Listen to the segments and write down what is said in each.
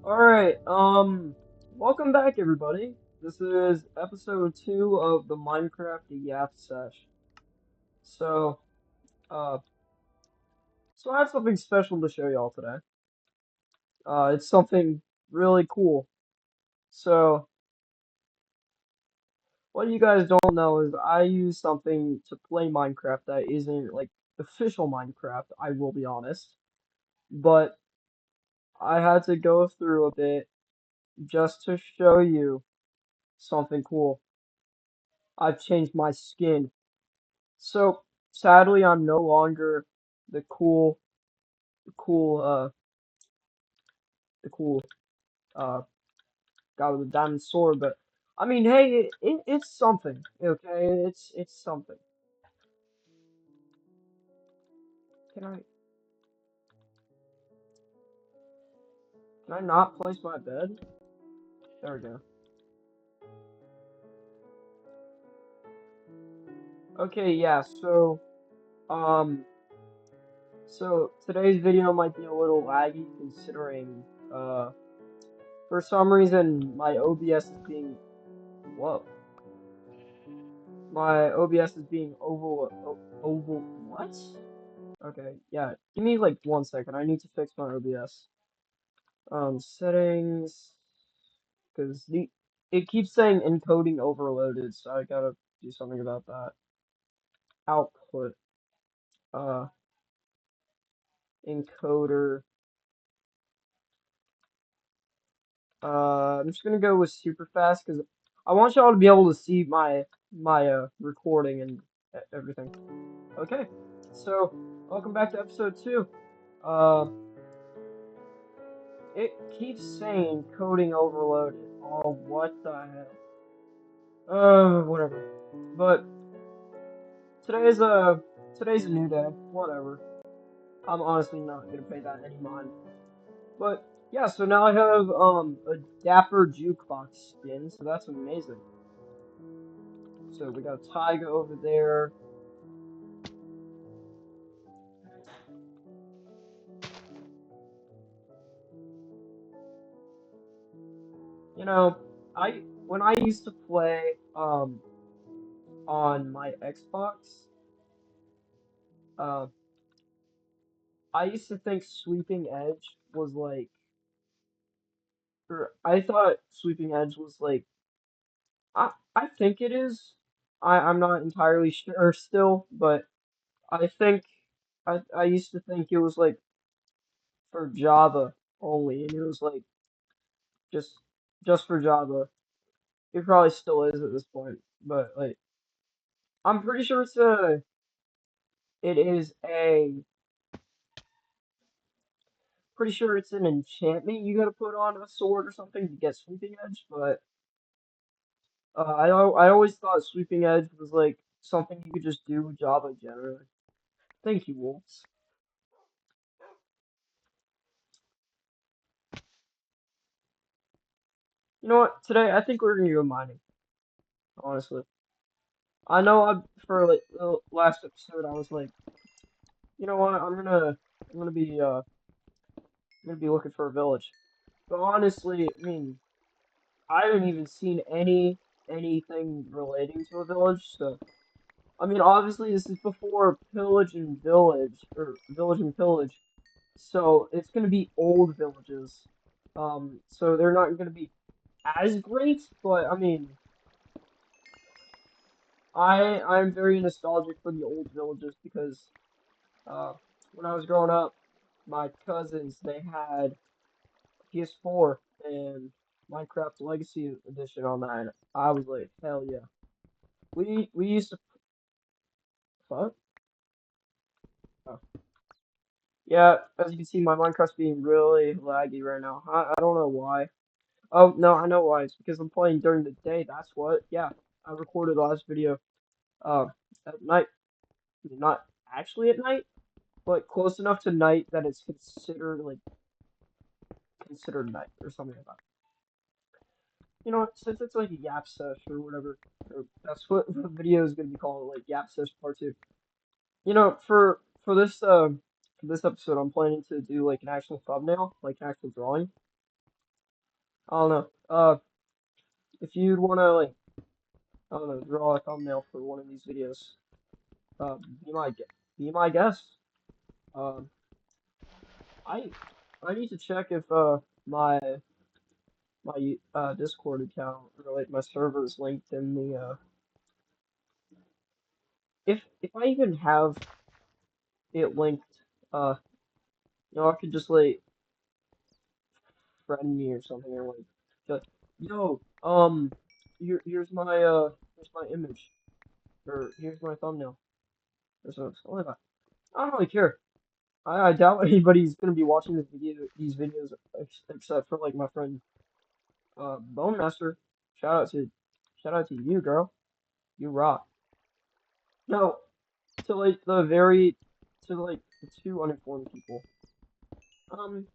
Alright, welcome back everybody. This is episode 2 of the Minecraft yap-sesh. So, uh, so I have something special to show y'all today. It's something really cool. So, what you guys don't know is I use something to play Minecraft that isn't, like, official Minecraft, I will be honest. But I had to go through a bit just to show you something cool. I've changed my skin. So sadly, I'm no longer the the cool, uh, the cool guy with the diamond sword. But I mean, hey, it's something. Okay, it's something. Can I not place my bed? There we go. Okay, yeah. Um, so today's video might be a little laggy considering for some reason my OBS is being whoa. My OBS is being oval what? Okay, yeah. Give me like 1 second. I need to fix my OBS. Settings, because the it keeps saying encoding overloaded, so I gotta do something about that. Output, uh, encoder. I'm just gonna go with super fast because I want y'all to be able to see my recording and everything. Okay, so welcome back to episode 2. Uh, it keeps saying coding overloaded. Oh, what the hell? Whatever. But today's a today's a new day. Whatever. I'm honestly not gonna pay that any mind. But yeah, so now I have a Dapper Jukebox skin, so that's amazing. So we got Tyga over there. You know, I when I used to play on my Xbox, uh I used to think Sweeping Edge was like or I thought Sweeping Edge was like I think it is. I'm not entirely sure still, but I think I used to think it was like for Java only, and it was like just just for Java. It probably still is at this point, but like I'm pretty sure it is a pretty sure it's an enchantment you gotta put on a sword or something to get Sweeping Edge, but I always thought Sweeping Edge was like something you could just do with Java generally. Thank you, Wolves. You know what? Today I think we're gonna go mining. Honestly, I know for like the last episode I was like, you know what? I'm gonna be I'm gonna be looking for a village. But honestly, I mean, I haven't even seen anything relating to a village. So I mean, obviously this is before pillage and village or village and pillage. So it's gonna be old villages. So they're not gonna be as great, but I mean, I'm very nostalgic for the old villages because uh when I was growing up, my cousins they had PS4 and Minecraft Legacy Edition on that. And I was like, hell yeah. We used to fuck. Oh. Yeah, as you can see, my Minecraft's being really laggy right now. I don't know why. Oh no, I know why. It's because I'm playing during the day. That's what. Yeah, I recorded the last video uh at night. Not actually at night, but close enough to night that it's considered night or something like that. You know what? Since it's like a yap sesh or whatever, or that's what the video is gonna be called, like yap sesh part two. You know, for this episode, I'm planning to do like an actual thumbnail, like an actual drawing. I don't know. If you'd wanna like, I don't know, draw a thumbnail for one of these videos, be my be my guest. Um, I I need to check if my Discord account or like my server is linked in the if I even have it linked, uh, I could just like friend me or something or like, just, yo, here's my image or here's my thumbnail or something like that. I don't really care. I doubt anybody's gonna be watching these videos except for like my friend Bone Master. Shout out to shout out to you, girl. You rock. No, to like to like the two uninformed people. Um,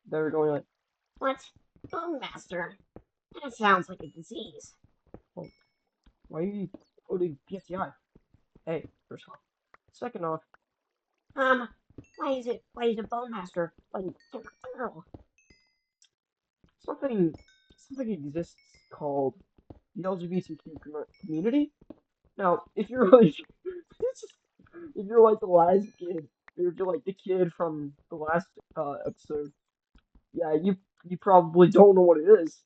they're going like, What? Bone Master? That sounds like a disease. well, why are you quoting PSTI? Hey, first off. Second off, Um, why is it Bone Master like a girl? something something exists called the LGBTQ community. Now, if you're like if you're like the last kid, if you're like the kid from the last episode, yeah, you probably don't know what it is.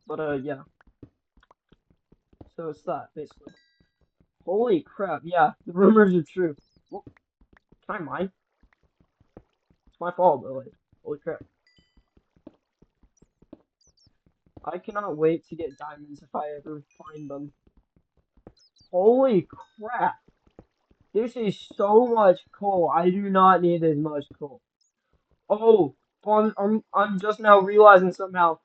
But yeah, so it's that basically. Holy crap, yeah, the rumors are true. Well, can I mine? It's my fault, but like, holy crap. I cannot wait to get diamonds if I ever find them. Holy crap. This is so much coal. I do not need as much coal. Oh, I'm just now realizing somehow,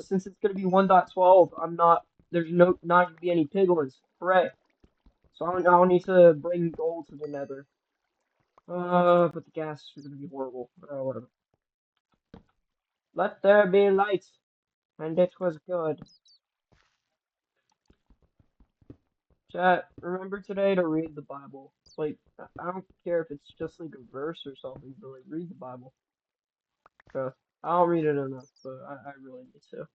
since it's gonna be 1.12, there's not gonna be any piglins. Hooray. So I don't need to bring gold to the nether. But the gas is gonna be horrible. Whatever. Let there be light, and it was good. Chat, remember today to read the Bible. Like, I don't care if it's just like a verse or something, but like, read the Bible. I don't read it enough, but I really need to.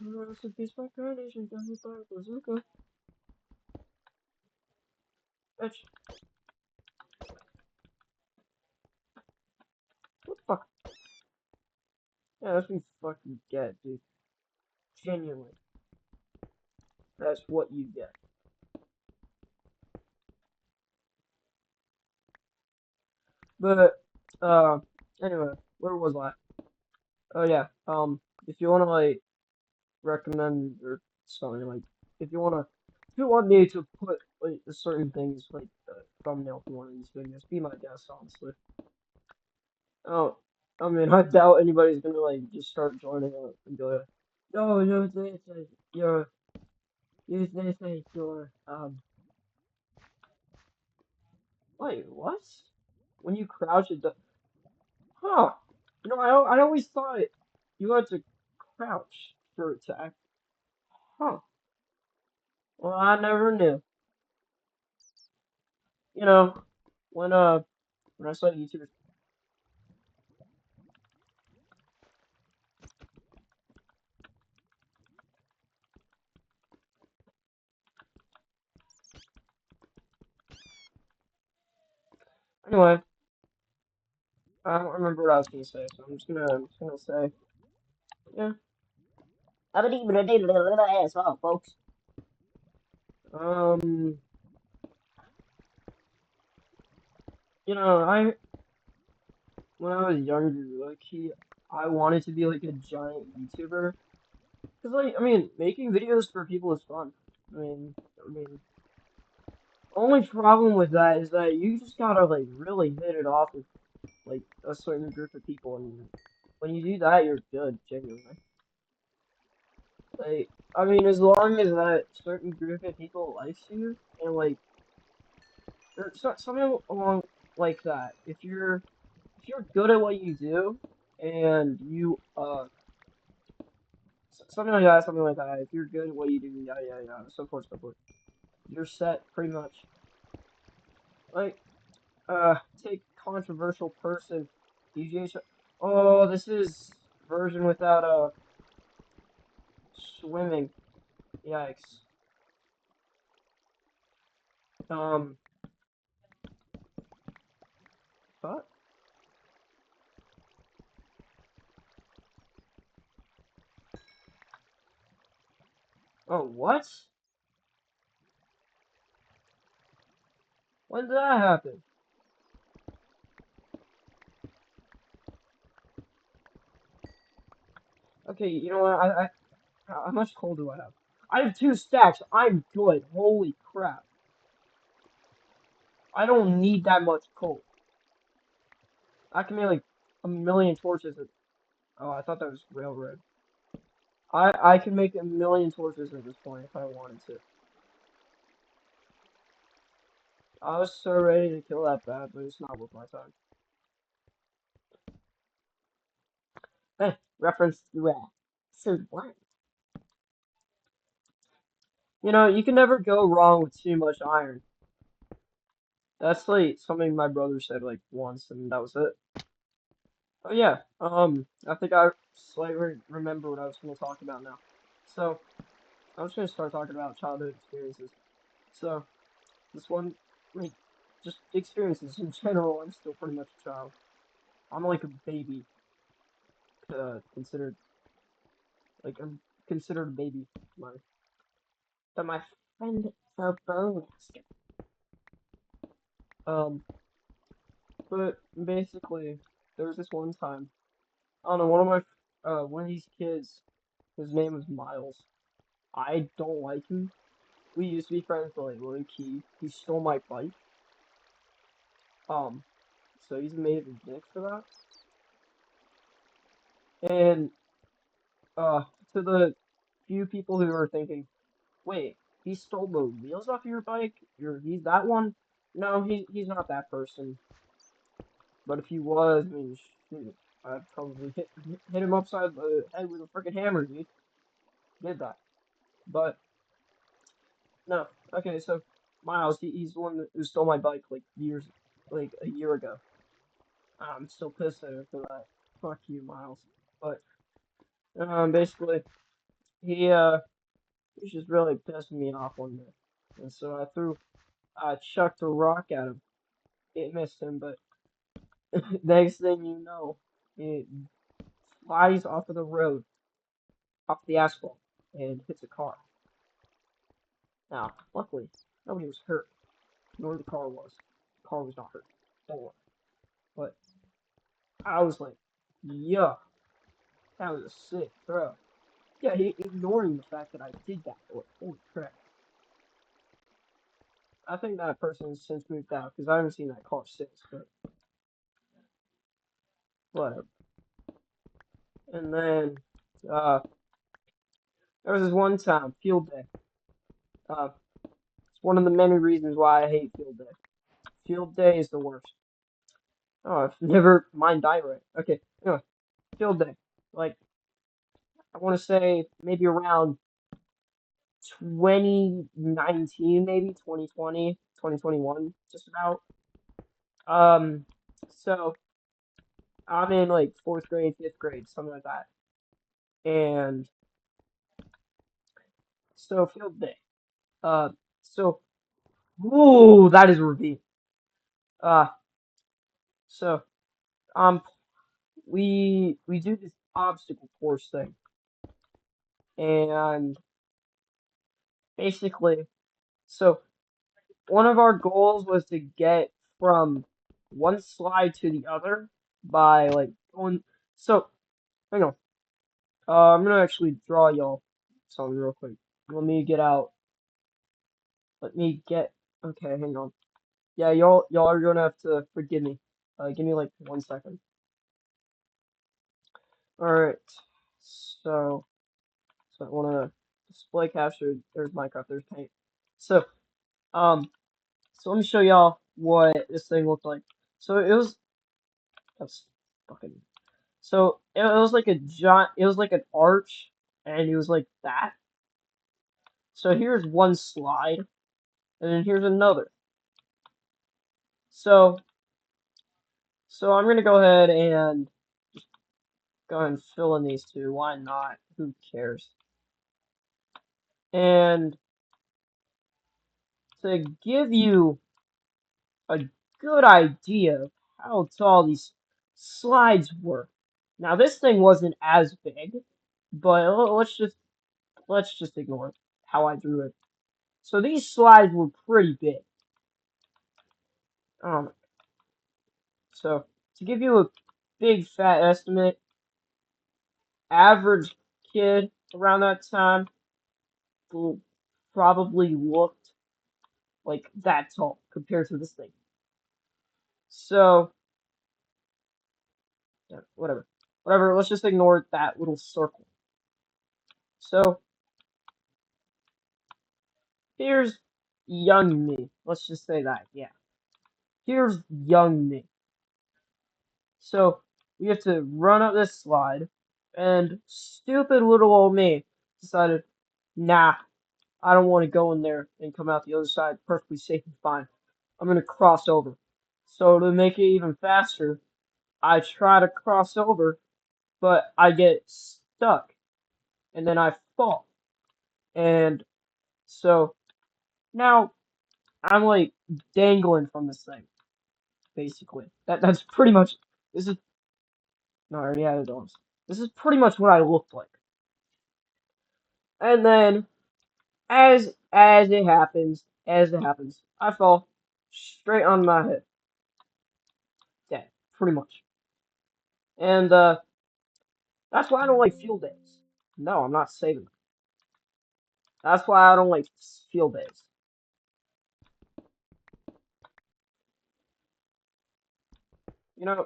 Rest in peace, my carnation, Johnny Bazooka. Bitch. What the fuck? Yeah, that's what you fucking get, dude. Genuinely. That's what you get. But, uh, anyway, where was I? Oh, yeah, if you wanna, like, recommend or something, like, if you want me to put, like, certain things, like, thumbnail for one of these videos, be my guest, honestly. Oh, I mean, I doubt anybody's gonna like just start joining up and go, no, no, this is your, use this as your, wait, what? When you crouch, it does, huh? I always thought you had to crouch for it to act, huh? Well, I never knew. You know, when, when I saw YouTubers, anyway, I don't remember what I was gonna say, so I'm just gonna say, yeah, As well, folks. um, I when I was younger, like I wanted to be like a giant YouTuber. Cause like, I mean, making videos for people is fun. I mean, only problem with that is that you just gotta like really hit it off with like a certain group of people, and when you do that, you're good, genuinely. Like, I mean, as long as that certain group of people likes you, and like, or something along like that. If you're good at what you do, and you something like that, something like that. If you're good at what you do, yeah, yeah, yeah, so forth, so forth. You're set pretty much. Like, take controversial person. DJ. Oh, this is version without swimming. Yikes. Um, what? Oh, what? When did that happen? Okay, you know what? How much coal do I have? I have 2 stacks. I'm good. Holy crap. I don't need that much coal. I can make like a million torches. Oh, I thought that was railroad. I can make a million torches at this point if I wanted to. I was so ready to kill that bat, but it's not worth my time. Reference to episode 1. You know, you can never go wrong with too much iron. That's like something my brother said like once, and that was it. Oh yeah, I think I slightly remember what I was going to talk about now. So I was going to start talking about childhood experiences. So this one, like, just experiences in general. I'm still pretty much a child. I'm like a baby, considered like I'm considered a baby. My But my friend the bone master. um, but basically, there was this one time. I don't know, one of these kids. His name was Miles. I don't like him. We used to be friends, but like low key, he stole my bike. Um, so he's made a dick for that. And uh, to the few people who are thinking, wait, he stole the wheels off of your bike? He's that one? No, he's not that person. But if he was, I mean, shoot, I'd probably hit him upside the head with a freaking hammer, dude. Did that. But no, okay, so Miles, he's the one who stole my bike like a year ago. I'm still pissed at him for that. Fuck you, Miles. But basically, he he's just really pissing me off one day, and so I chucked a rock at him. It missed him, but next thing you know, it flies off of the road, off the asphalt, and hits a car. Now, luckily, nobody was hurt, nor the car was. The car was not hurt. Don't worry. But I was like, yeah, that was a sick throw. Yeah, he ignoring the fact that I did that. Like, holy crap. I think that person has since moved out because I haven't seen that car since, but whatever. And then uh, there was this one time, field day. Uh, it's one of the many reasons why I hate field day. Field day is the worst. Oh, I've never mind diary. Okay, anyway, field day. Like, I want to say maybe around 2019, maybe 2020, 2021, just about. Um, so I'm in like fourth grade, fifth grade, something like that. And so field day. Uh, so ooh, that is a ravine. Uh, so um, we do this obstacle course thing, and basically, so one of our goals was to get from one slide to the other by like going. So hang on, I'm gonna actually draw y'all something real quick. Let me get out. Let me get. Okay, hang on. Yeah, y'all are gonna have to forgive me. Give me like 1 second. All right. So. So I want to display capture. There's Minecraft. There's Paint. So um, so let me show y'all what this thing looked like. So it was that's fucking. So it was like a giant. It was like an arch, and it was like that. So here's one slide, and then here's another. So So I'm gonna go ahead and go ahead and fill in these two. Why not? Who cares? And to give you a good idea of how tall these slides were. Now this thing wasn't as big, but let's just ignore how I drew it. So these slides were pretty big. Um, so to give you a big fat estimate, average kid around that time will probably looked like that tall compared to this thing. So yeah, whatever. Let's just ignore that little circle. So here's young me. Let's just say that. Yeah. Here's young me. So we have to run up this slide, and stupid little old me decided, nah, I don't want to go in there and come out the other side perfectly safe and fine. I'm gonna cross over. So to make it even faster, I try to cross over, but I get stuck, and then I fall. And so now I'm like dangling from this thing, basically. That's pretty much this is no, I already had it on. This is pretty much what I looked like. And then as it happens, I fall straight on my head. Dead, pretty much. And that's why I don't like field days. No, I'm not saving them. That's why I don't like field days. You know,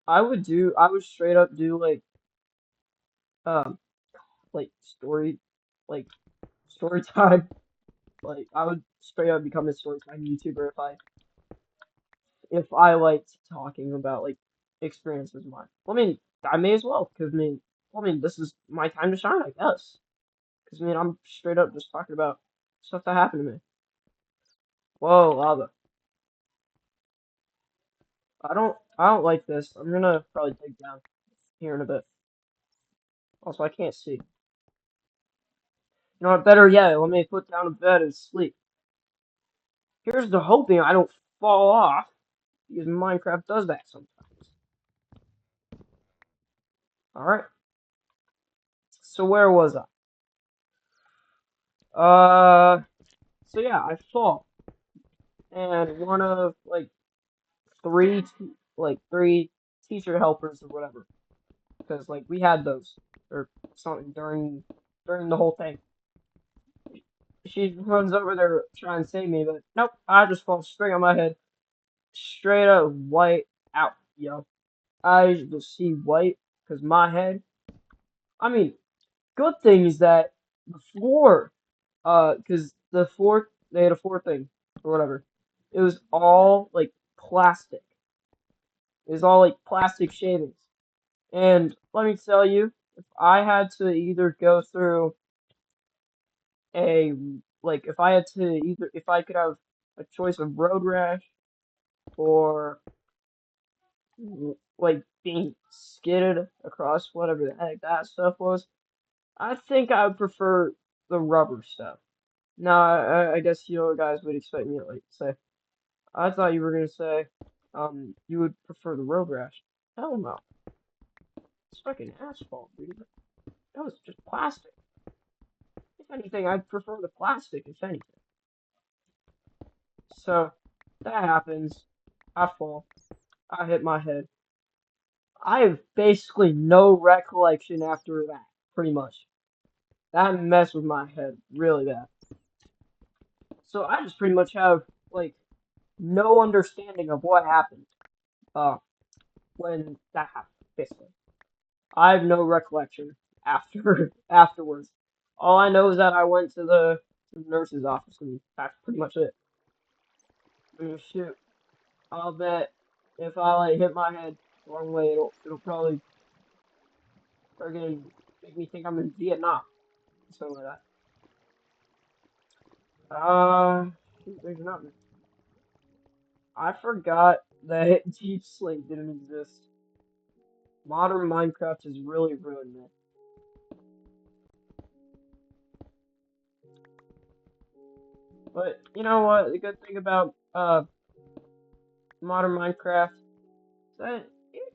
I would straight up do um like like story time. Like I would straight up become a story time YouTuber if I liked talking about like experiences of mine. Well, I mean, I may as well because I mean, this is my time to shine, I guess. Because I'm straight up just talking about stuff that happened to me. Whoa, lava! I don't like this. I'm gonna probably dig down here in a bit. Also, I can't see. You know what? Better yet, let me put down a bed and sleep. Here's the hoping I don't fall off because Minecraft does that sometimes. All right. So where was I? So yeah, I fall, and one of three teacher helpers or whatever, because like we had those or something during the whole thing. She runs over there trying to save me, but nope, I just fall straight on my head, straight up white out, yo. I just see white because my head. I mean, good thing is that the floor, because the floor they had a floor thing or whatever. It was all like plastic. It was all like plastic shavings. And let me tell you, if I had to either go through a if I had to either if I could have a choice of road rash or like being skidded across whatever the heck that stuff was, I think I would prefer the rubber stuff. Now, I guess you know guys would expect me to like say, I thought you were gonna say, you would prefer the road rash. Hell no, it's fucking asphalt, dude. That was just plastic. If anything, I'd prefer the plastic, if anything. So, that happens. I fall. I hit my head. I have basically no recollection after that, pretty much. That messed with my head really bad. So I just pretty much have, like, no understanding of what happened, uh, when that happened, basically. I have no recollection afterwards. All I know is that I went to the nurse's office, and that's pretty much it. Shoot. I'll bet if I like hit my head the wrong way, it'll probably friggin' make me think I'm in Vietnam, something like that. Shoot, there's nothing. I forgot that deep slate didn't exist. Modern Minecraft has really ruined me. But you know what? The good thing about modern Minecraft is that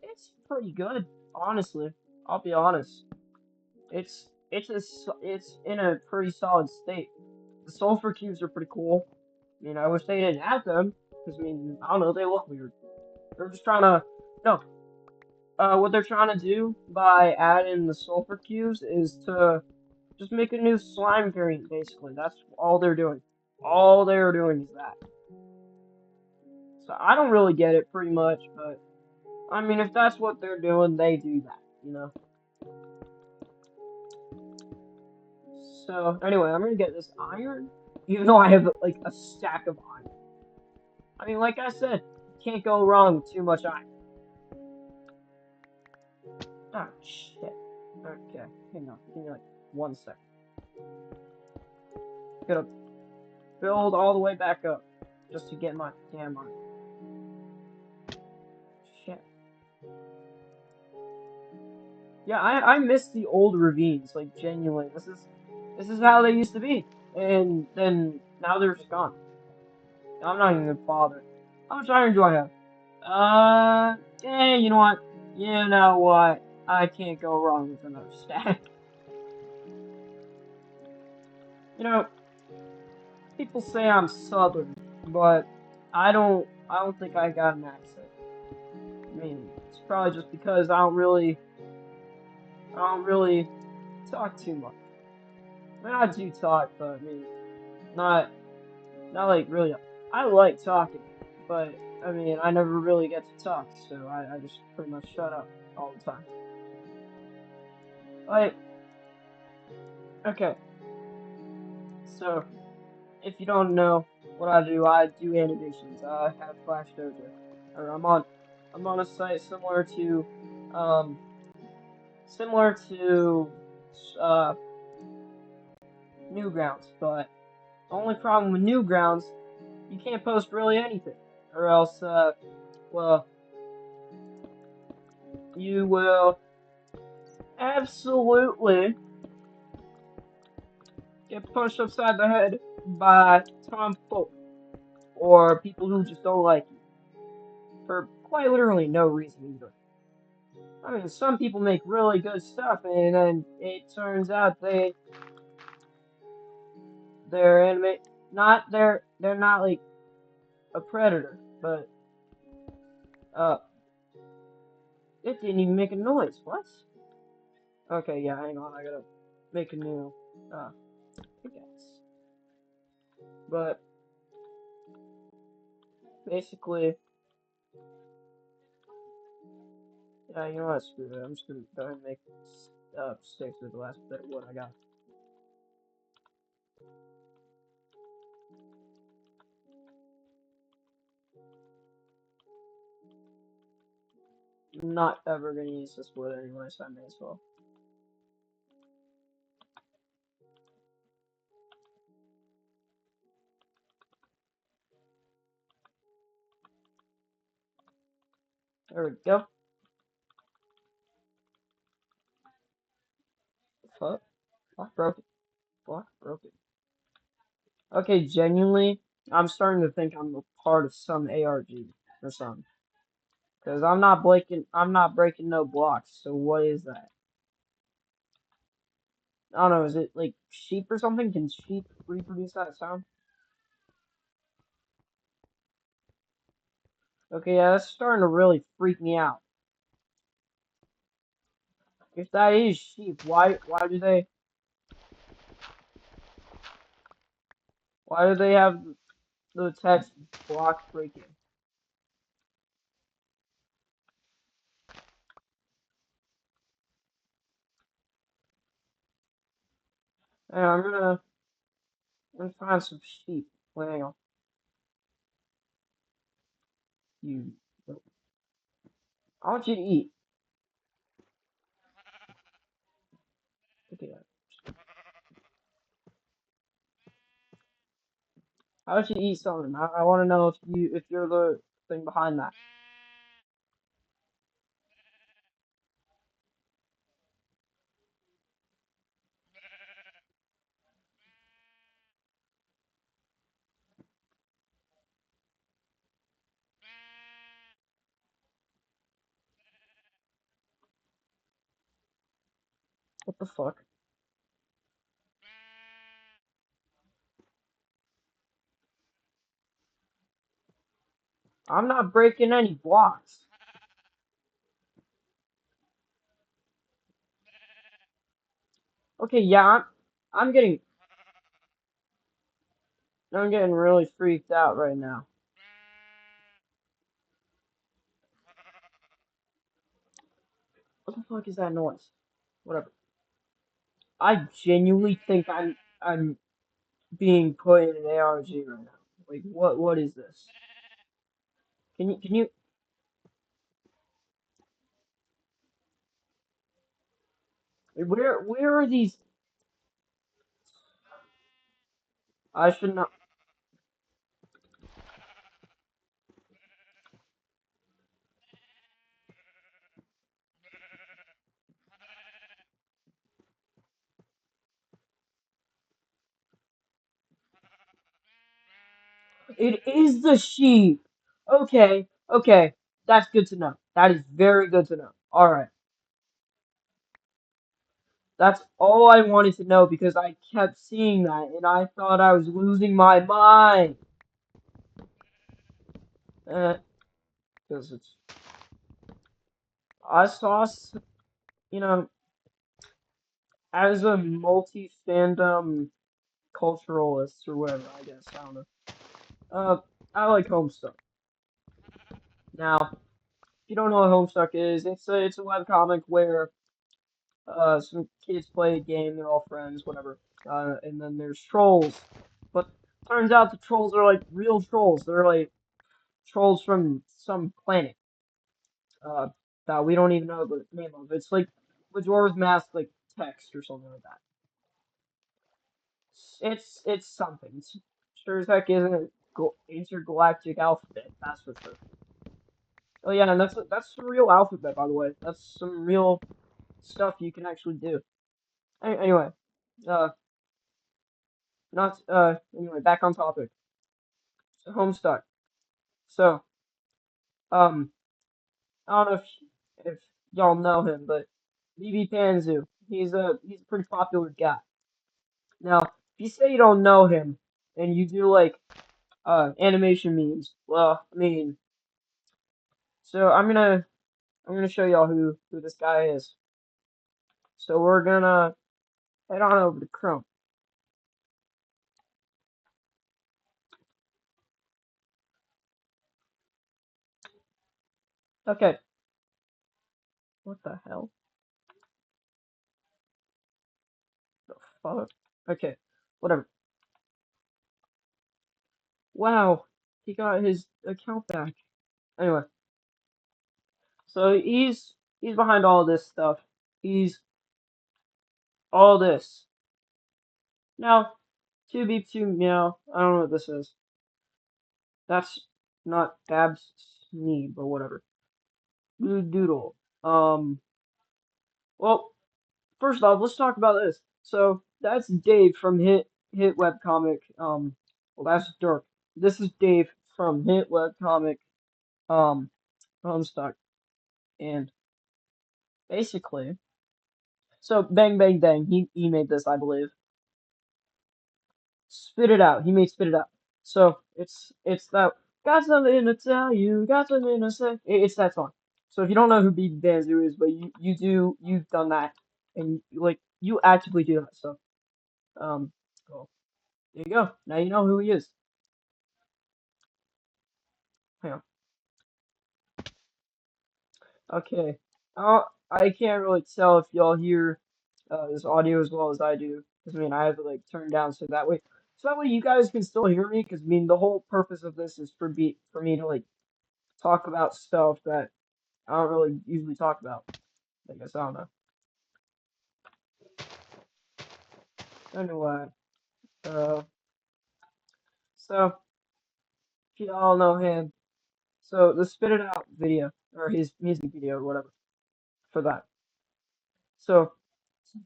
it's pretty good. Honestly, I'll be honest. It's in a pretty solid state. The sulfur cubes are pretty cool. I mean, I wish they didn't have them because I mean, I don't know, they look weird. They're just trying to no. What they're trying to do by adding the sulfur cubes is to just make a new slime variant. Basically, that's all they're doing. All they're doing is that. So I don't really get it pretty much, but I mean, if that's what they're doing, they do that, you know. So anyway, I'm gonna get this iron, even though I have like a stack of iron. I mean, like I said, you can't go wrong with too much iron. Oh shit. Okay, hang on, give me like 1 second. Gotta build all the way back up just to get my damn iron. Shit. Yeah, I miss the old ravines, like genuinely. This is how they used to be, and then now they're just gone. I'm not even gonna bother. How much iron do I have? You know what? You know what? I can't go wrong with another stack. You know, people say I'm southern, but I don't think I got an accent. I mean, it's probably just because I don't really talk too much. I mean, I do talk, but I mean, not, not like really. I like talking, but I mean, I never really get to talk, so I just pretty much shut up all the time. Like, okay, so if you don't know what I do animations. I have Flash Dojo, or I'm on a site um, similar to, uh, Newgrounds, but the only problem with Newgrounds, you can't post really anything, or else, well, you will absolutely get punched upside the head by Tom Folk or people who just don't like you for quite literally no reason either. I mean, some people make really good stuff, and then it turns out they're anime not they're not like a predator, but uh, it didn't even make a noise. What? Okay, yeah, hang on, I gotta make a new pickaxe. But basically, yeah, you know what? Screw it. I'm just gonna go ahead and make sticks with the last bit of what I got. I'm not ever gonna use this wood anyway, so I may as well. There we go. Fuck. Block broken. Block broken. Okay, genuinely, I'm starting to think I'm a part of some ARG or something. Cause I'm not breaking no blocks. So what is that? I don't know. Is it like sheep or something? Can sheep reproduce that sound? Okay, yeah, that's starting to really freak me out. If that is sheep, why do they have the text block breaking? Hey, I'm gonna find some sheep. Wait, hang on. You, I want you to eat. Okay, I want you to eat something. I want to know if you're the thing behind that. What the fuck? I'm not breaking any blocks. Okay, yeah, I'm getting I'm getting really freaked out right now. What the fuck is that noise? Whatever. I genuinely think I'm being put in an ARG right now. Like what is this? Can you where are these? I should not. It is the sheep. Okay, okay. That's good to know. That is very good to know. All right. That's all I wanted to know because I kept seeing that and I thought I was losing my mind. Because it's I saw, you know, as a multi-fandom culturalist or whatever, I guess, I don't know. Uh, I like Homestuck. Now, if you don't know what Homestuck is, it's a webcomic where some kids play a game, they're all friends, whatever. And then there's trolls. But turns out the trolls are like real trolls. They're like trolls from some planet uh, that we don't even know the name of. It's like Majora's Mask, like text or something like that. It's something. It's sure as heck isn't a intergalactic alphabet. That's for sure. Oh yeah, and that's the real alphabet, by the way. That's some real stuff you can actually do. Anyway, uh, not anyway, back on topic. So, Homestuck. So, um, I don't know if y'all know him, but BB Panzu. He's a pretty popular guy. Now, if you say you don't know him and you do like animation memes, well, I mean, so I'm gonna show y'all who this guy is. So we're gonna head on over to Chrome. Okay, what the hell? The fuck? Okay, whatever. Wow, he got his account back. Anyway, so he's behind all this stuff. He's all this. Now, two beep two meow. I don't know what this is. That's not Babs me, but whatever. Blue Doodle. Well, first off, let's talk about this. So that's Dave from Hit webcomic. Well, that's Dirk. This is Dave from Hit webcomic. Um, Homestuck, and basically, so Bang Bang Bang. He made this, I believe. Spit it out. He made spit it out. So it's that got something to tell you, got something to say. It's that song. So if you don't know who BB Banzu is, but you've done that, and like you actively do that stuff. Well, there you go. Now you know who he is. Yeah. Okay. I can't really tell if y'all hear this audio as well as I do, because I mean I have it like turned down so that way you guys can still hear me. Because I mean the whole purpose of this is for me to like talk about stuff that I don't really usually talk about. I guess I don't know. Anyway, uh, so if you all know him, So the Spit It Out video or his music video or whatever for that. So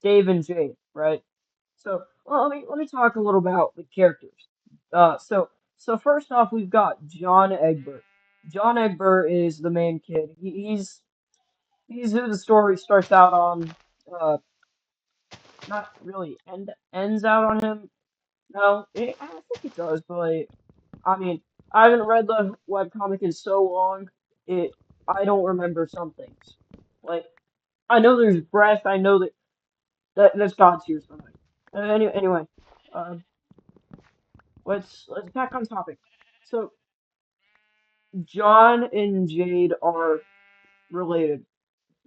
Dave and Jade, right? So well, let me talk a little about the characters. So first off, we've got John Egbert. John Egbert is the main kid. He's who the story starts out on. Not really ends out on him. No, I think it does, but like, I mean, I haven't read the webcomic in so long. It I don't remember some things. Like I know there's breath. I know that's God's tears for me. Anyway, um, let's back on topic. So John and Jade are related.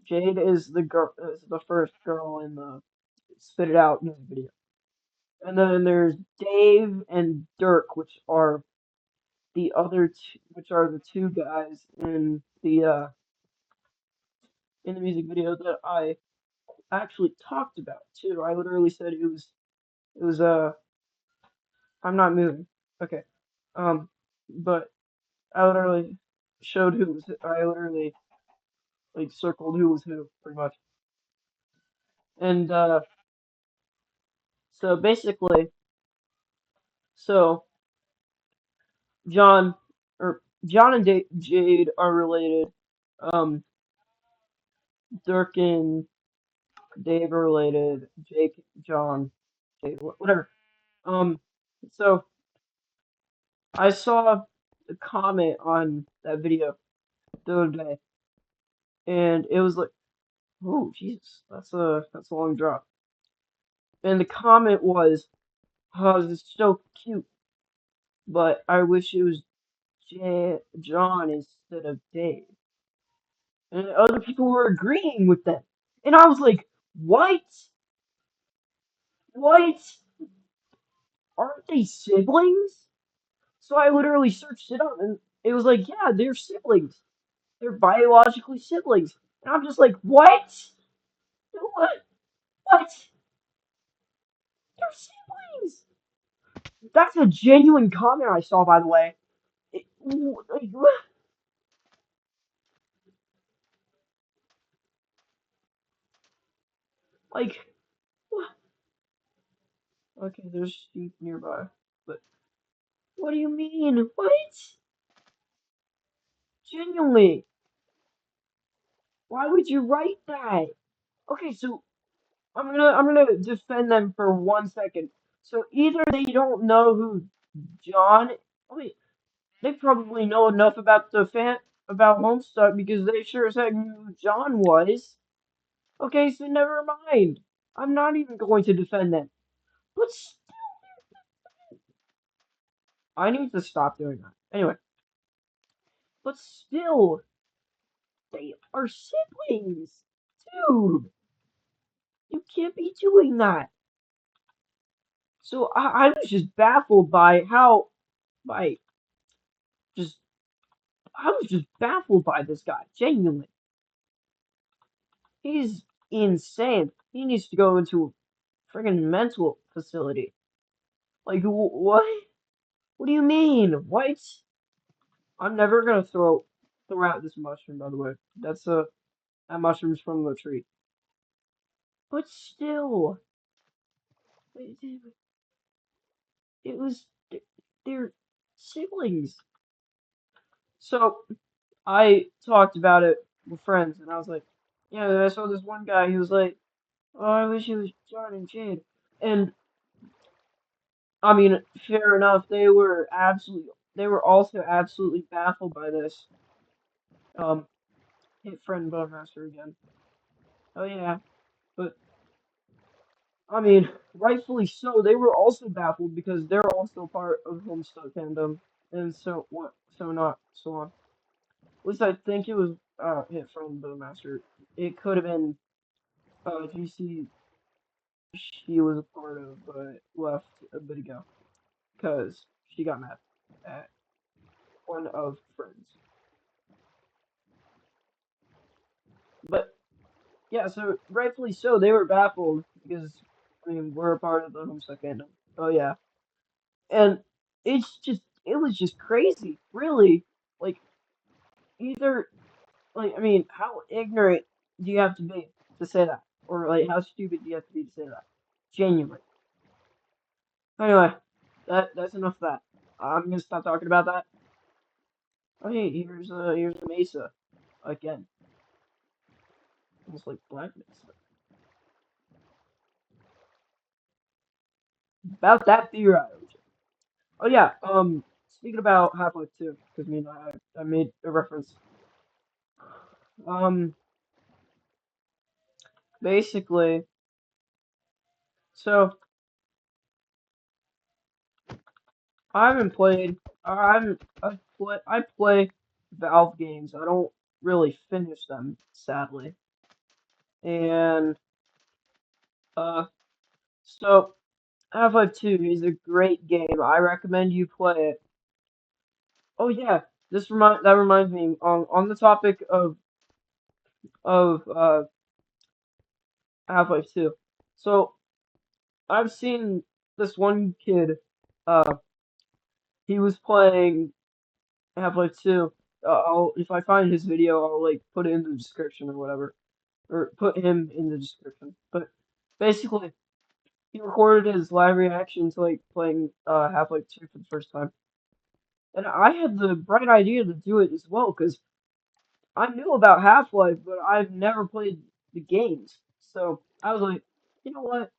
Jade is the first girl in the Spit It Out music video, and then there's Dave and Dirk, which are the two guys in the music video that I actually talked about too. I literally said it was I'm not moving. Okay. But I literally I literally like circled who was who pretty much. And so basically so John John and Jade are related. Um Dirk and Dave are related. Jake, John, Jade, whatever. Um so I saw a comment on that video the other day, and it was like, "Oh, Jesus, that's a long drop." And the comment was, "Oh, this is so cute, but I wish it was John instead of Dave." And other people were agreeing with them, and I was like, "What? What? Aren't they siblings?" So I literally searched it up, and it was like, "Yeah, they're siblings. They're biologically siblings." And I'm just like, "What? What? What? They're siblings!" That's a genuine comment I saw, by the way. Like, what? Okay, there's sheep nearby, but what do you mean? What? Genuinely, why would you write that? Okay, so I'm gonna defend them for 1 second. So either they don't know who John. Wait, they probably know enough about about Homestuck because they sure as heck knew who John was. Okay, so never mind. I'm not even going to defend them. But I need to stop doing that. Anyway, but still, they are siblings. Dude, you can't be doing that. So I was just baffled by by, just, I was just baffled by this guy, genuinely. He's insane. He needs to go into a friggin' mental facility. Like, what? What do you mean? What? I'm never gonna throw out this mushroom, by the way. That mushroom's from the tree. But still, it was they're siblings. So I talked about it with friends, and I was like, yeah, I saw this one guy. He was like, oh, I wish it was John and Jade. And I mean, fair enough. They were also absolutely baffled by this. Um, hit friend Bonemaster again. Oh yeah, but I mean, rightfully so. They were also baffled because they're also part of Homestuck fandom, and so what? So not so on. At least I think it was hit from the master. It could have been GC she was a part of, but left a bit ago because she got mad at one of friends. But yeah, so rightfully so, they were baffled because I mean we're a part of the Homestuck fandom. Oh yeah, and it was just crazy, really. Like either like I mean, how ignorant do you have to be to say that, or like how stupid do you have to be to say that? Genuinely. Anyway, that's enough of that. I'm gonna stop talking about that. Oh hey, here's a mesa again, almost like black mesa. About that theory. Oh yeah, speaking about Half-Life 2, because me and I made a reference. Um, basically, so I haven't played. I haven't. I play Valve games. I don't really finish them, sadly. And uh, so Half-Life 2 is a great game. I recommend you play it. Oh yeah, that reminds me. On the topic of Half-Life 2. So I've seen this one kid. Uh, he was playing Half-Life 2. If I find his video, I'll like put it in the description or whatever, or put him in the description. But basically, he recorded his live reaction to like playing Half-Life 2 for the first time, and I had the bright idea to do it as well because I knew about Half-Life, but I've never played the games. So I was like, you know what?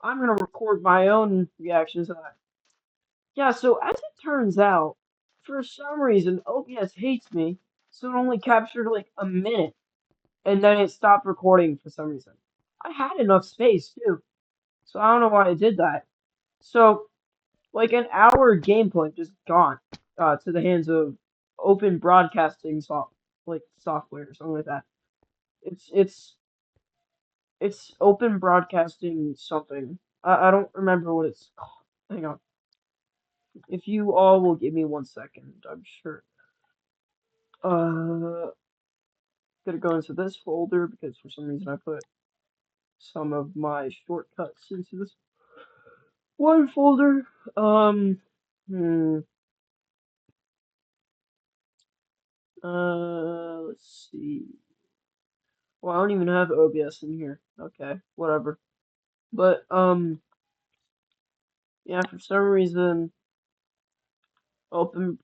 I'm gonna record my own reactions to that. Yeah, so as it turns out, for some reason OBS hates me, so it only captured like a minute, and then it stopped recording for some reason. I had enough space too, so I don't know why it did that. So like an hour of gameplay just gone to the hands of open broadcasting software or something like that. It's it's open broadcasting something. I don't remember what it's called. Hang on. If you all will give me 1 second, I'm sure. Gonna go into this folder because for some reason I put some of my shortcuts into this one folder. Hmm. Let's see. Well, I don't even have OBS in here. Okay, whatever. But yeah, for some reason, open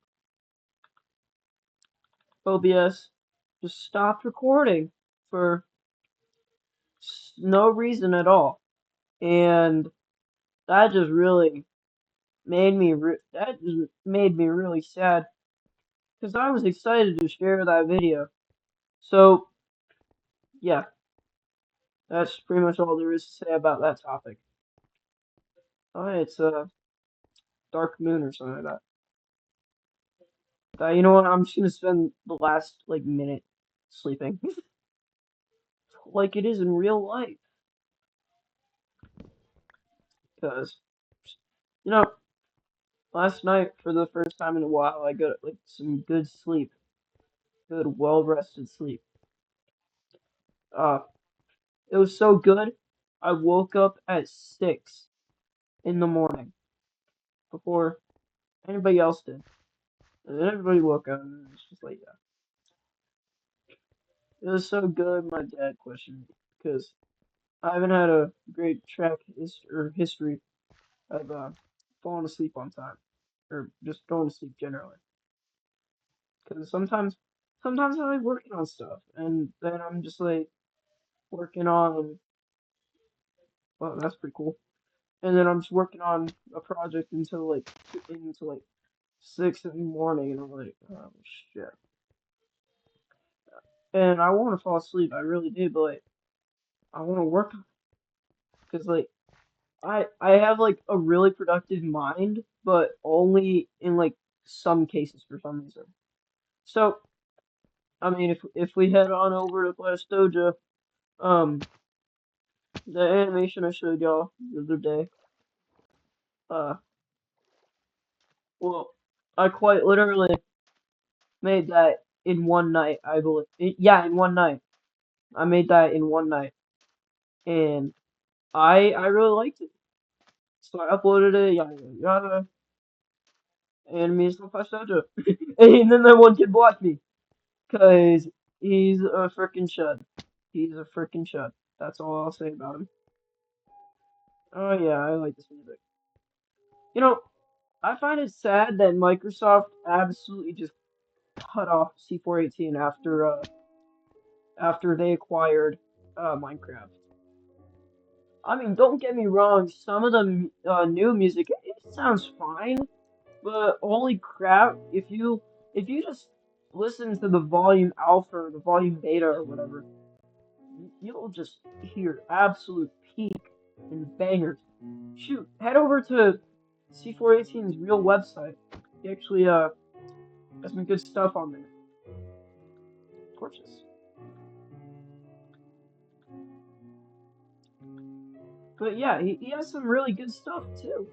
OBS just stopped recording for no reason at all, and that just really that just made me really sad because I was excited to share that video. So yeah, that's pretty much all there is to say about that topic. Oh, it's a dark moon or something like that. You know what? I'm just gonna spend the last like minute sleeping, like it is in real life, because you know, last night for the first time in a while, I got like some good sleep, good well rested sleep. Uh, it was so good. I woke up at 6 in the morning before anybody else did. And then everybody woke up and it was just like, yeah. It was so good, my dad questioned me because I haven't had a great or history of falling asleep on time or just going to sleep generally. Because sometimes I'm like working on stuff and then I'm just like working on, well, that's pretty cool. And then I'm just working on a project until like 6 in the morning, and I'm like, oh shit. And I want to fall asleep, I really do, but like I want to work because like I have like a really productive mind, but only in like some cases for some reason. So I mean, if we head on over to Clash Dojo, um, the animation I showed y'all the other day, uh, well, I quite literally made that in one night. I believe, yeah, in one night. I made that in one night, and I really liked it. So I uploaded it, yada yada yada, and me and Clash Dojo, and then that one kid blocked me. Cause he's a freaking chud. He's a freaking chud. That's all I'll say about him. Oh yeah, I like this music. You know, I find it sad that Microsoft absolutely just cut off C418 after they acquired Minecraft. I mean, don't get me wrong, some of the new music it sounds fine, but holy crap, if you just listen to the volume alpha or the volume beta or whatever, you'll just hear absolute peak and bangers. Shoot, head over to C418's real website. He actually has some good stuff on there. Torches. But yeah, he has some really good stuff too.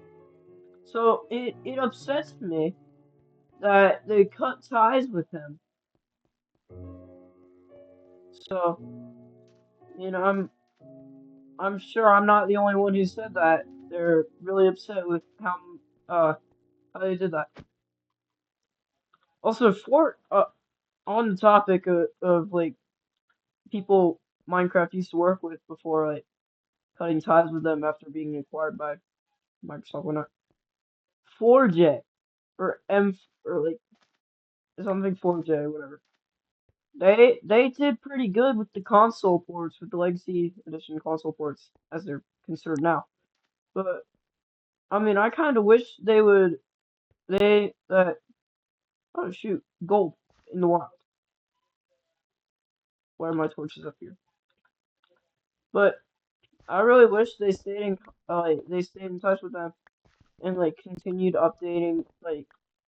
So it upsets me that they cut ties with him. So, I'm sure I'm not the only one who said that. They're really upset with uh how they did that. Also, for on the topic of like people Minecraft used to work with before like cutting ties with them after being acquired by Microsoft, whatnot. 4J or M or like something 4J, whatever. They did pretty good with the console ports, with the Legacy Edition console ports, as they're considered now. But I mean, I kind of wish they would they oh shoot, gold in the wild. Why are my torches up here? But I really wish they stayed in touch with them and like continued updating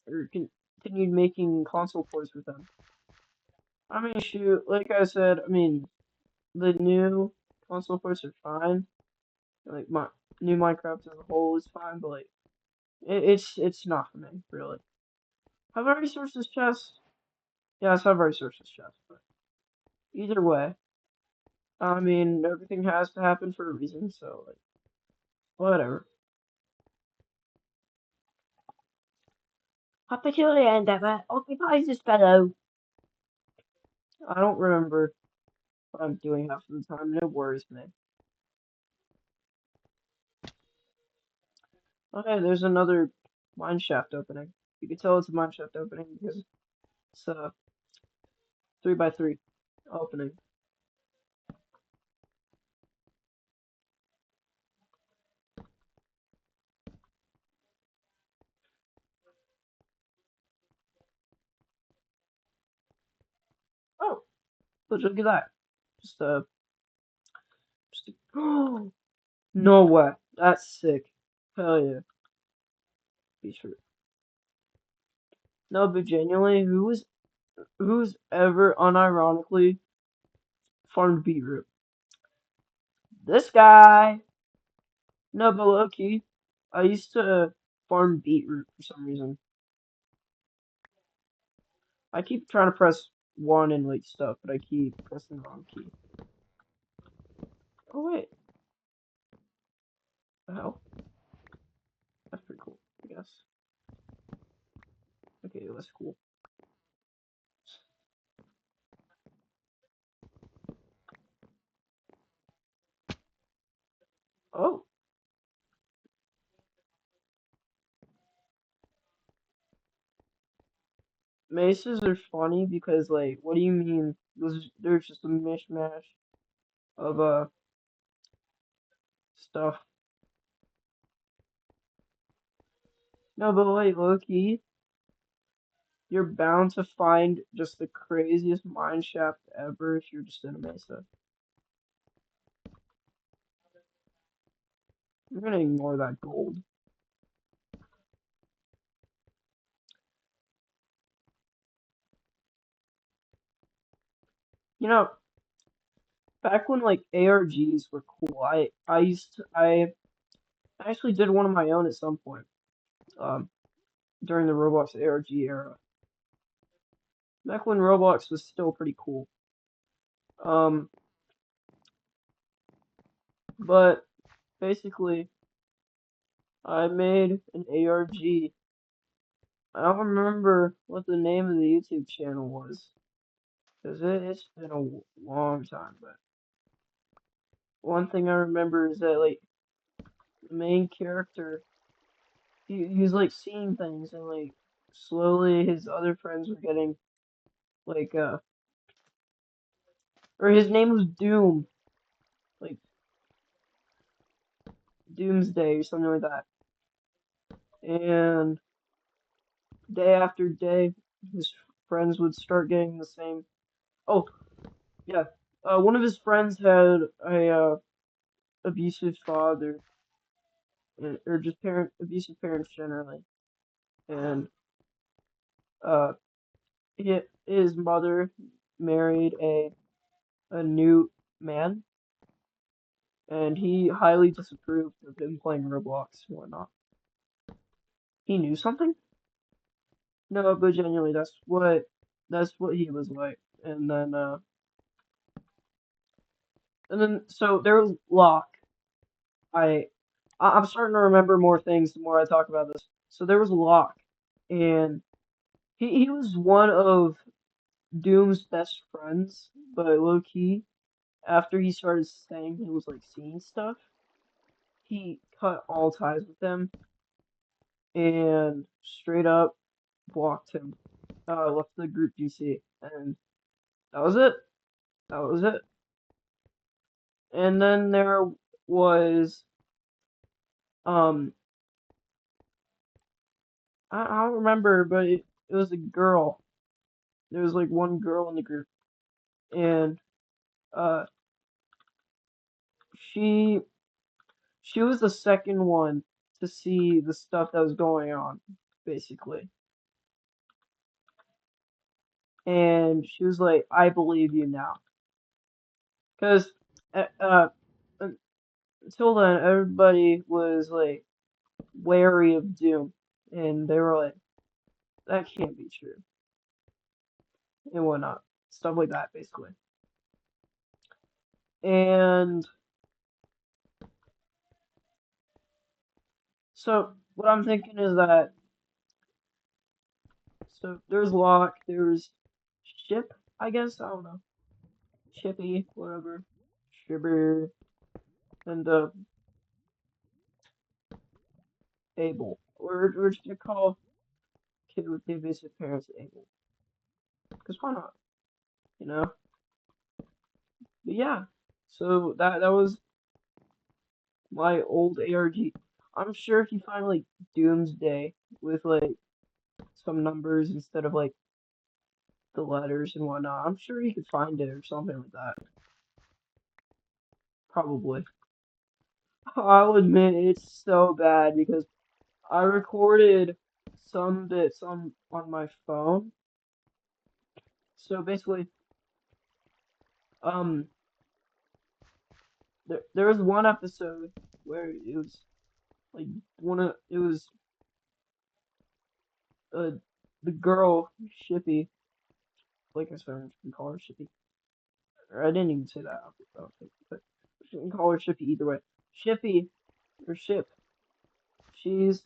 or continued making console ports with them. I mean, shoot, like I said, I mean the new console ports are fine. Like my new Minecraft as a whole is fine, but like it's not for me really. Have I already searched this chest? Yes, I've already searched this chest. But either way, I mean everything has to happen for a reason, so like whatever. A peculiar endeavor occupies this fellow. I don't remember what I'm doing half of the time, and it worries me. Okay, there's another mine shaft opening. You can tell it's a mine shaft opening because it's a 3x3 opening. Oh, but look at that. Just no way. That's sick. Hell yeah. Be sure. No, but genuinely, who's ever unironically farmed beetroot? This guy. No, but low key, I used to farm beetroot for some reason. I keep trying to press one and like stuff, but I keep pressing the wrong key. Oh wait, the hell? That's pretty cool, I guess. Okay, that's cool. Oh, maces are funny because like, what do you mean? There's just a mishmash of stuff. No, but like Loki, you're bound to find just the craziest mine shaft ever if you're just in a mesa. I'm gonna ignore that gold. You know, back when like ARGs were cool, I actually did one of my own at some point. Um, during the Roblox ARG era, back when Roblox was still pretty cool. Um, but basically, I made an ARG. I don't remember what the name of the YouTube channel was. Cause it's been a long time. But one thing I remember is that like the main character, he's like seeing things and like slowly his other friends were getting like or his name was Doom, like Doomsday or something like that. And day after day, his friends would start getting the same. Oh, yeah. One of his friends had a abusive father, or just abusive parents generally, and uh, his mother married a new man, and he highly disapproved of him playing Roblox and whatnot. He knew something? No, but genuinely, that's what he was like. And then so there was Locke. I I'm starting to remember more things the more I talk about this. So there was Locke, and he was one of Doom's best friends, but low key, after he started saying he was like seeing stuff, he cut all ties with them and straight up blocked him. Left the group GC, and that was it. That was it. And then there was um I don't remember, but it was a girl. There was like one girl in the group, and uh she she was the second one to see the stuff that was going on, basically. And she was like, "I believe you now," because uh, uh until then everybody was like wary of Doom, and they were like, "That can't be true," and whatnot, stuff like that, basically. And so what I'm thinking is that so there's Locke, there's Ship, I guess, I don't know, Chippy, whatever, Shibber, and Abel. We're just gonna call kid with the abusive parents Abel, cause why not, you know? But yeah, so that was my old ARG. I'm sure if you find like Doomsday with like some numbers instead of like the letters and whatnot, I'm sure you could find it or something like that. Probably. I'll admit it's so bad because I recorded some bits on my phone. So basically, um, there was one episode where it was like it was uh the girl Shippy, like I said, we call her Shippy. Or I didn't even say that. I don't think, but we can call her Shippy either way. Shippy or Ship. She's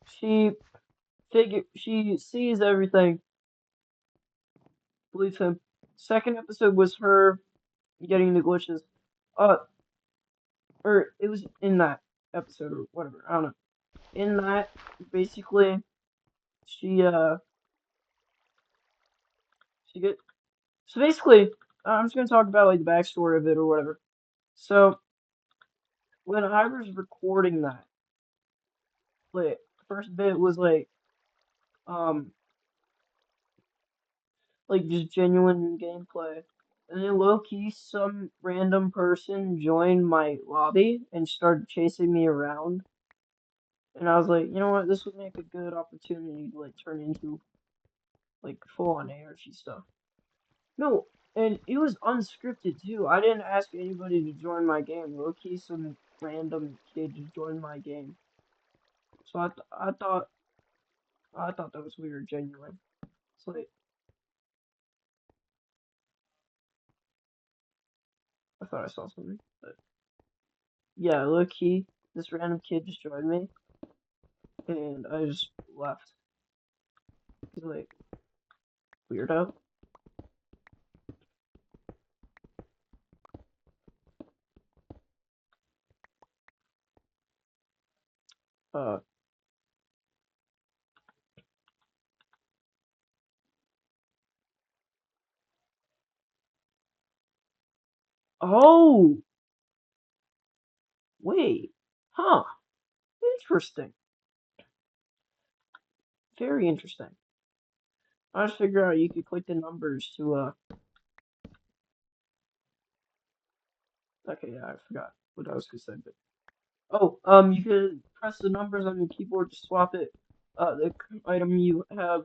she she sees everything. Believes him. Second episode was her getting the glitches. Uh, or it was in that episode or whatever. I don't know. In that, basically, she she get so basically, I'm just gonna talk about like the backstory of it or whatever. So when I was recording that, like first bit was um like just genuine gameplay. And then low key, some random person joined my lobby and started chasing me around. And I was like, you know what, this would make a good opportunity to like turn into like full on ARG stuff. No, and it was unscripted too. I didn't ask anybody to join my game. Low key, some random kid just joined my game. So I thought that was weird, genuine. It's like I thought I saw something, but yeah, low key, this random kid just joined me, and I just left. He's like weirdo. Uh, oh, wait, huh? Interesting. Very interesting. I just figured out you could click the numbers to Okay, yeah, I forgot what I was gonna say, but oh, you could press the numbers on your keyboard to swap it, the item you have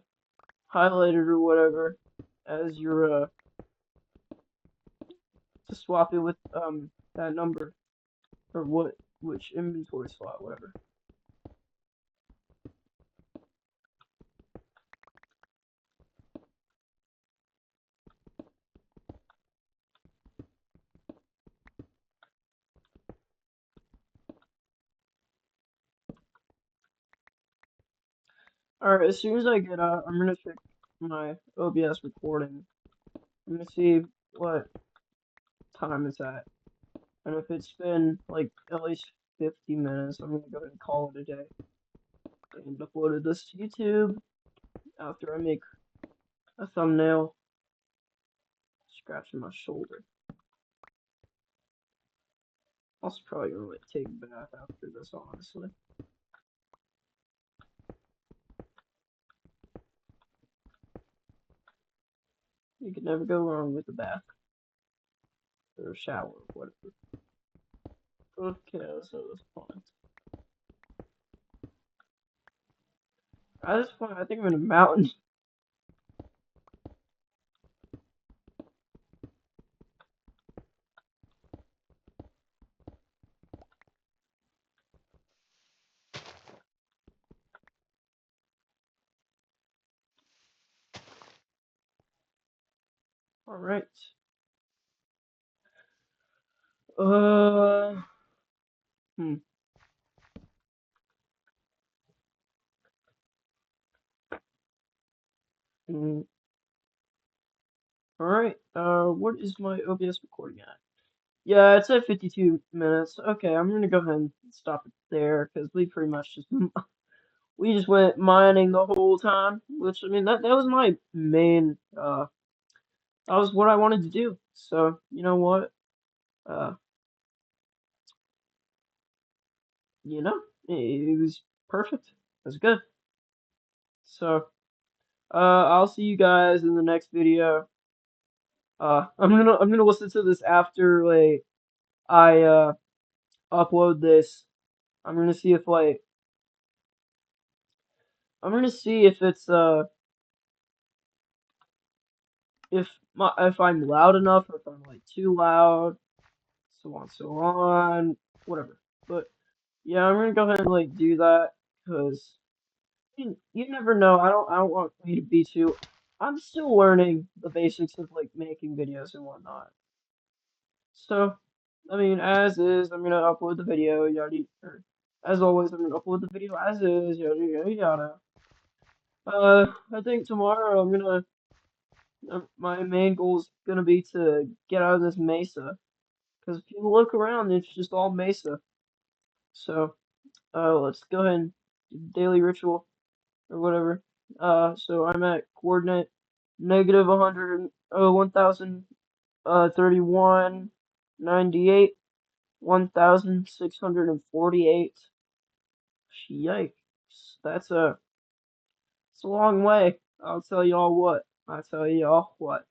highlighted or whatever as your to swap it with that number or which inventory slot, whatever. All right, as soon as I get out, I'm gonna check my OBS recording. I'm gonna see what time it's at, and if it's been like at least 50 minutes, I'm gonna go ahead and call it a day and upload this to YouTube after I make a thumbnail. Scratching my shoulder. Also probably gonna like take a bath after this, honestly. You can never go wrong with a bath or a shower or whatever. Okay, so this point. At this point, I think I'm in a mountain. All right. Uh. Hmm. Hmm. All right. What is my OBS recording at? Yeah, it's at 52 minutes. Okay, I'm gonna go ahead and stop it there because we pretty much just we just went mining the whole time. Which I mean that was my main that was what I wanted to do. So you know what? Uh, it was perfect. It was good. So I'll see you guys in the next video. I'm gonna listen to this after like I upload this. I'm gonna see if like I'm gonna see if it's if I'm loud enough or if I'm like too loud, so on, whatever. But yeah, I'm gonna go ahead and like do that because you never know. I don't want me to be too. I'm still learning the basics of like making videos and whatnot. So, I mean, as is, I'm gonna upload the video, yada, or as always, I'm gonna upload the video as is, yada, yada, yada. I think tomorrow my main goal is gonna be to get out of this mesa, because if you look around, it's just all mesa. So, let's go ahead and do daily ritual or whatever. So I'm at coordinate negative 100, 1031, 98. 1,648. Yikes. That's a, it's a long way. I'll tell y'all what. I'll tell y'all what.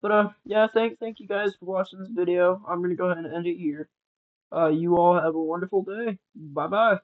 But yeah, thank you guys for watching this video. I'm gonna go ahead and end it here. You all have a wonderful day. Bye bye.